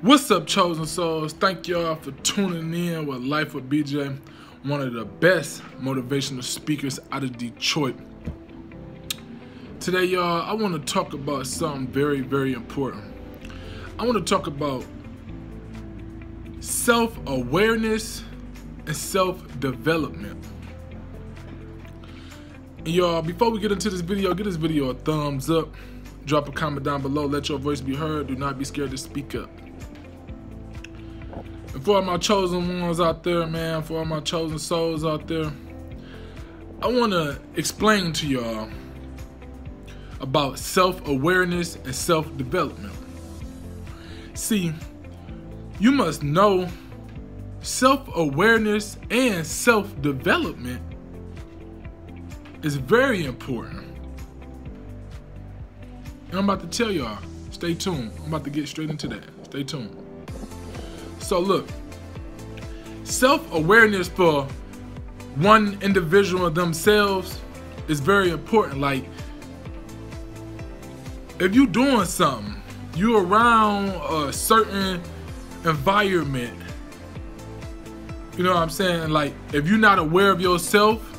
What's up, chosen souls? Thank y'all for tuning in with Life with BJ, one of the best motivational speakers out of Detroit. Today, y'all, I want to talk about something very, very important. I want to talk about self-awareness and self-development. And y'all, before we get into this video, give this video a thumbs up, drop a comment down below, let your voice be heard, do not be scared to speak up. And for all my chosen ones out there, man, for all my chosen souls out there, I want to explain to y'all about self-awareness and self-development. See, you must know self-awareness and self-development is very important. And I'm about to tell y'all, stay tuned. I'm about to get straight into that. Stay tuned. So look, self-awareness for one individual themselves is very important. Like, if you're doing something, you're around a certain environment, you know what I'm saying? Like, if you're not aware of yourself,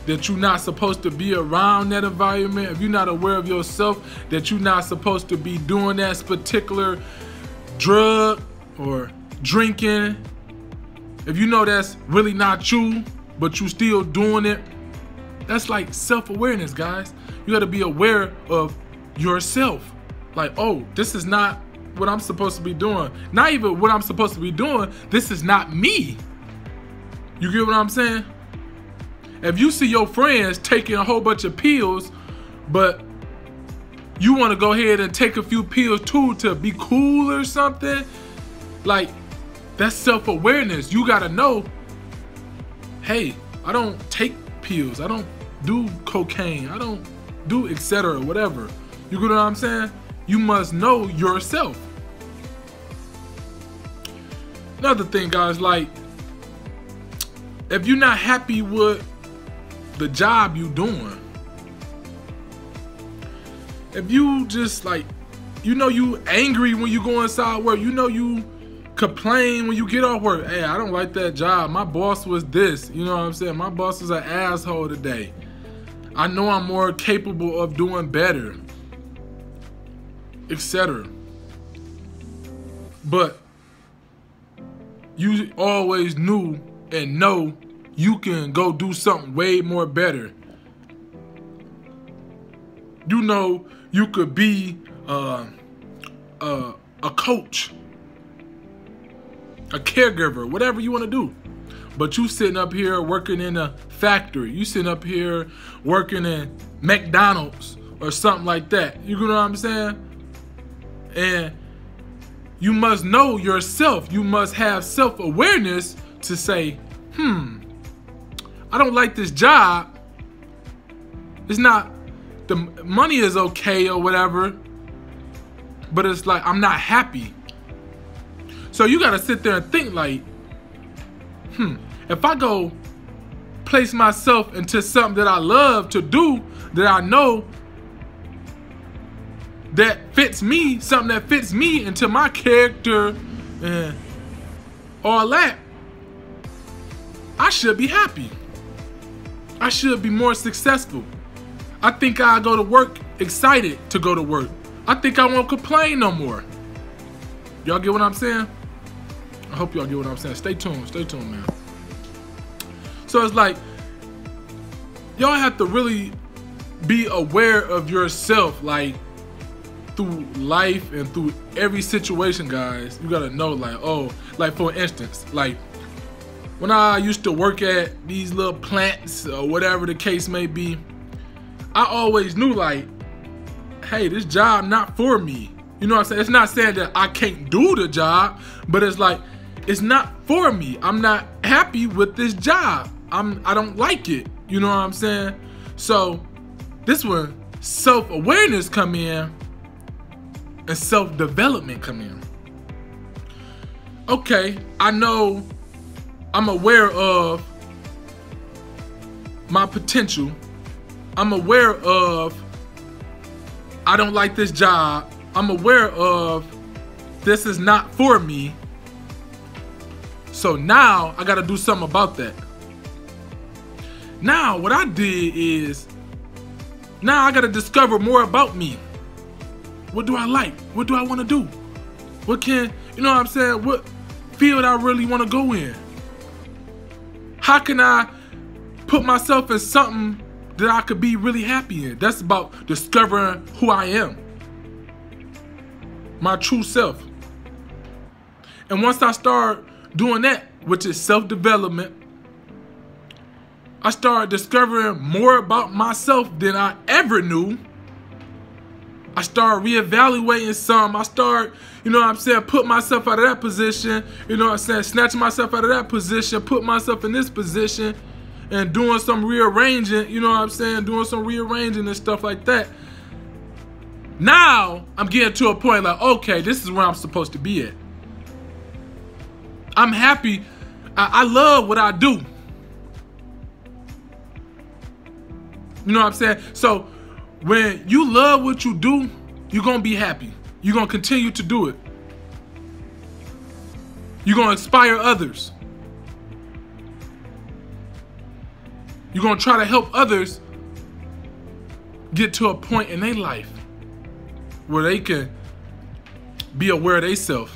that you're not supposed to be around that environment, if you're not aware of yourself, that you're not supposed to be doing that particular drug or drinking, if you know that's really not you, but you still doing it, that's like self-awareness, guys. You got to be aware of yourself. Like, oh, this is not what I'm supposed to be doing. Not even what I'm supposed to be doing. This is not me. You get what I'm saying? If you see your friends taking a whole bunch of pills, but you want to go ahead and take a few pills too to be cool or something, like, that's self-awareness. You got to know, hey, I don't take pills. I don't do cocaine. I don't do etc. whatever. You get what I'm saying? You must know yourself. Another thing, guys, like, if you're not happy with the job you doing, if you just like, you know, you angry when you go inside work, you know, you complain when you get off work, hey, I don't like that job, my boss was this, you know what I'm saying, my boss is an asshole today, I know I'm more capable of doing better, etc. But you always knew and know you can go do something way more better. You know you could be a coach, a caregiver, whatever you want to do. But you sitting up here working in a factory. You sitting up here working in McDonald's or something like that. You know what I'm saying? And you must know yourself. You must have self-awareness to say, I don't like this job. It's not, the money is okay or whatever, but it's like, I'm not happy. So you gotta sit there and think like, if I go place myself into something that I love to do, that I know that fits me, something that fits me into my character and all that, I should be happy. I should be more successful. I think I go to work excited to go to work. I think I won't complain no more. Y'all get what I'm saying? I hope y'all get what I'm saying. Stay tuned, man. So it's like, y'all have to really be aware of yourself, like, through life and through every situation, guys. You gotta know, like, oh, like, for instance, like, when I used to work at these little plants or whatever the case may be, I always knew, like, hey, this job not for me. You know what I'm saying? It's not saying that I can't do the job, but it's like, it's not for me. I'm not happy with this job. I don't like it. You know what I'm saying? So this when self-awareness come in and self-development come in. Okay, I know I'm aware of my potential. I'm aware of I don't like this job. I'm aware of this is not for me. So now I gotta do something about that. Now what I did is, now I gotta discover more about me. What do I like? What do I wanna do? What can, you know what I'm saying? What field I really wanna go in? How can I put myself in something that I could be really happy in? That's about discovering who I am. My true self. And once I start doing that, which is self-development, I started discovering more about myself than I ever knew. I started reevaluating some. I started, you know what I'm saying, put myself out of that position, you know what I'm saying, snatching myself out of that position, put myself in this position, and doing some rearranging, you know what I'm saying, doing some rearranging and stuff like that. Now, I'm getting to a point like, okay, this is where I'm supposed to be at. I'm happy. I love what I do. You know what I'm saying? So when you love what you do, you're going to be happy. You're going to continue to do it. You're going to inspire others. You're going to try to help others get to a point in their life where they can be aware of themselves.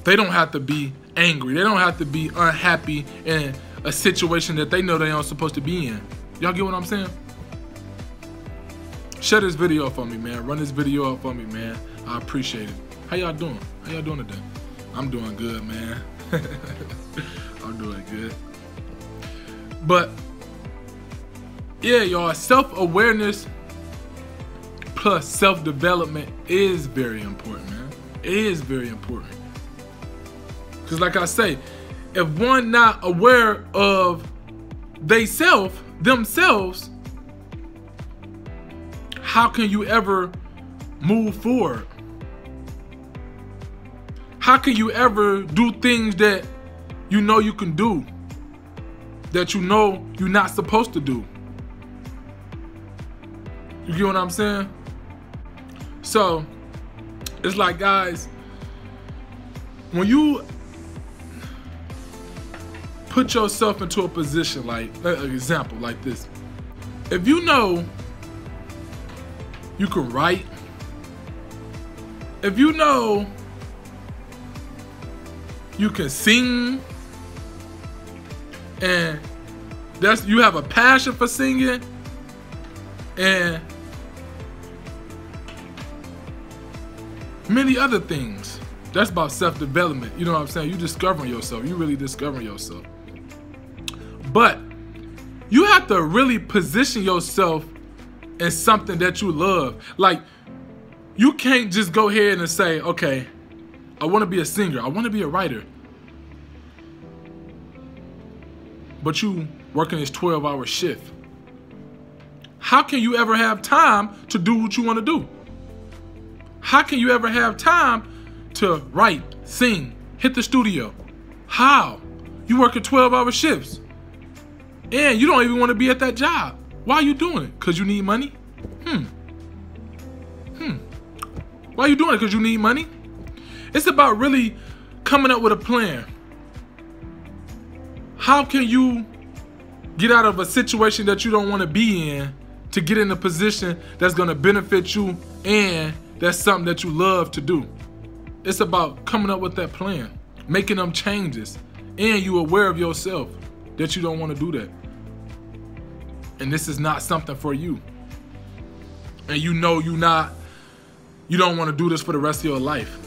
They don't have to be angry. They don't have to be unhappy in a situation that they know they aren't supposed to be in. Y'all get what I'm saying? Share this video up for me, man. Run this video up for me, man. I appreciate it. How y'all doing? How y'all doing today? I'm doing good, man. I'm doing good. But yeah, y'all, self-awareness plus self-development is very important, man. It is very important. Because like I say, if one not aware of themselves, how can you ever move forward? How can you ever do things that you know you can do, that you know you're not supposed to do? You get what I'm saying? So, it's like, guys, when you put yourself into a position, like an example like this, if you know you can write, if you know you can sing, and you have a passion for singing, and many other things, that's about self-development. You know what I'm saying? You discovering yourself. You really discovering yourself. But you have to really position yourself in something that you love. Like, you can't just go ahead and say, okay, I want to be a singer, I want to be a writer, but you working this 12-hour shift. How can you ever have time to do what you want to do? How can you ever have time to write, sing, hit the studio? How? You working 12-hour shifts, and you don't even want to be at that job. Why are you doing it? Because you need money? Why are you doing it? Because you need money? It's about really coming up with a plan. How can you get out of a situation that you don't want to be in to get in a position that's going to benefit you and that's something that you love to do? It's about coming up with that plan, making them changes, and you aware of yourself that you don't want to do that. And this is not something for you. And you know you don't want to do this for the rest of your life.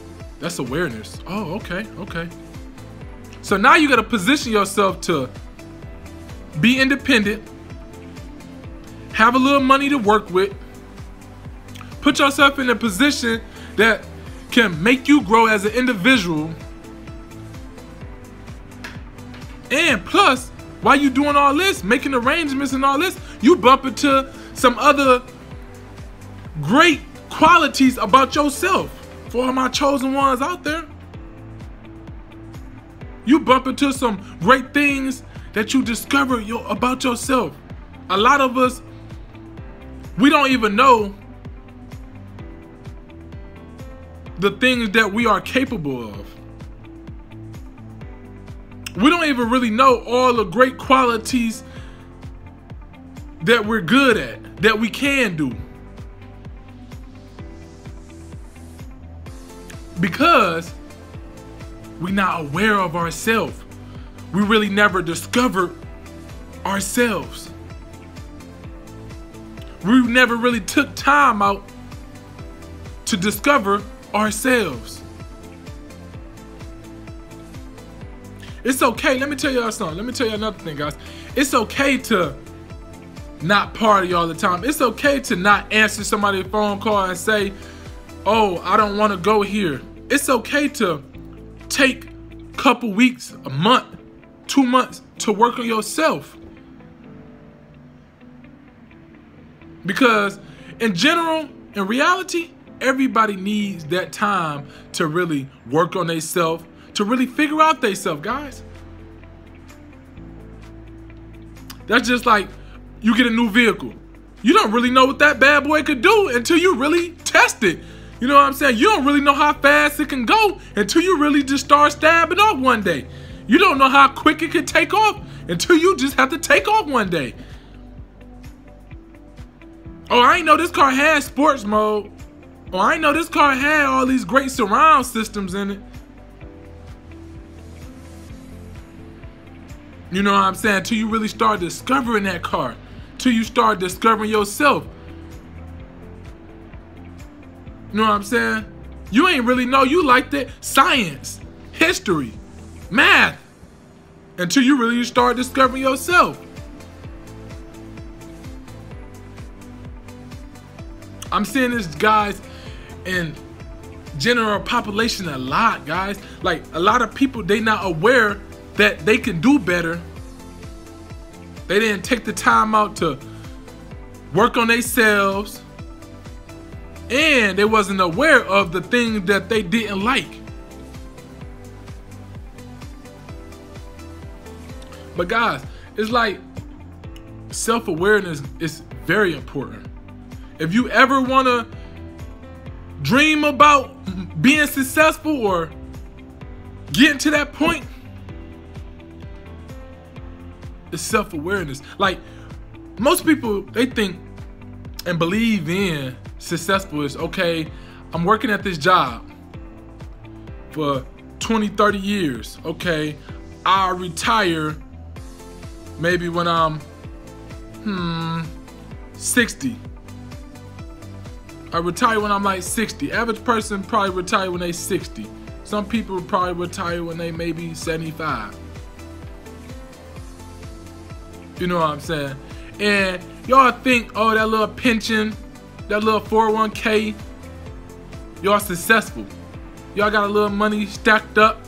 That's awareness. Oh, okay. So now you got to position yourself to be independent, have a little money to work with, put yourself in a position that can make you grow as an individual. And plus, while you doing all this, making arrangements and all this, you bump into some other great qualities about yourself. For all my chosen ones out there, you bump into some great things that you discover about yourself. A lot of us, we don't even know the things that we are capable of. We don't even really know all the great qualities that we're good at, that we can do. Because we're not aware of ourselves. We really never discovered ourselves. We never really took time out to discover ourselves. It's okay. Let me tell y'all something. Let me tell you another thing, guys. It's okay to not party all the time. It's okay to not answer somebody's phone call and say, oh, I don't want to go here. It's okay to take a couple weeks, a month, 2 months to work on yourself. Because in general, in reality, everybody needs that time to really work on themselves, to really figure out themselves, guys. That's just like you get a new vehicle. You don't really know what that bad boy could do until you really test it. You know what I'm saying? You don't really know how fast it can go until you really just start stabbing off one day. You don't know how quick it can take off until you just have to take off one day. Oh, I ain't know this car had sports mode. Oh, I ain't know this car had all these great surround systems in it. You know what I'm saying? Till you really start discovering that car. Till you start discovering yourself. You know what I'm saying? You ain't really know you liked it. Science, history, math. Until you really start discovering yourself. I'm seeing this, guys, in general population a lot, guys. Like, a lot of people, they not aware that they can do better. They didn't take the time out to work on themselves. And they wasn't aware of the things that they didn't like. But guys, it's like self-awareness is very important. If you ever want to dream about being successful or getting to that point, it's self-awareness. Like, most people, they think and believe in successful is, okay, I'm working at this job for 20, 30 years. Okay, I'll retire maybe when I'm 60. I retire when I'm like 60. Average person probably retire when they 60. Some people probably retire when they maybe 75. You know what I'm saying? And y'all think, oh, that little pension, that little 401k, y'all successful. Y'all got a little money stacked up.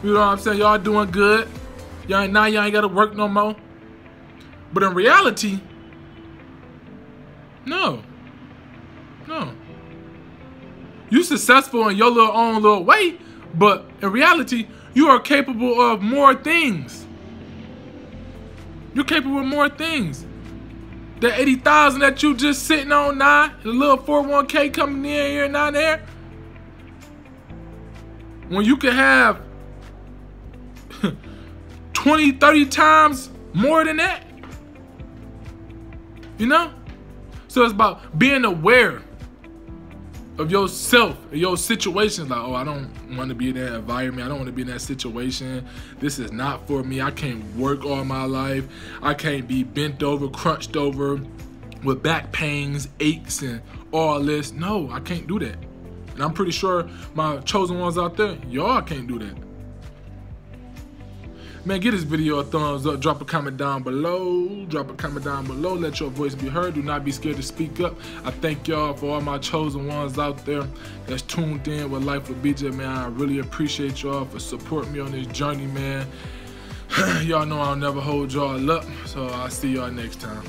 You know what I'm saying? Y'all doing good. Y'all ain't gotta work no more. But in reality, no. You successful in your own little way, but in reality, you are capable of more things. You're capable of more things. That 80,000 that you just sitting on now, the little 401k coming in here and not there. When you can have 20, 30 times more than that. You know? So it's about being aware of yourself, your situations. Like, oh, I don't want to be in that environment. I don't want to be in that situation. This is not for me. I can't work all my life. I can't be bent over, crunched over with back pains, aches, and all this. No, I can't do that. And I'm pretty sure my chosen ones out there, y'all can't do that. Man, give this video a thumbs up. Drop a comment down below. Drop a comment down below. Let your voice be heard. Do not be scared to speak up. I thank y'all for all my chosen ones out there that's tuned in with Life with BJ, man. I really appreciate y'all for supporting me on this journey, man. Y'all know I'll never hold y'all up. So I'll see y'all next time.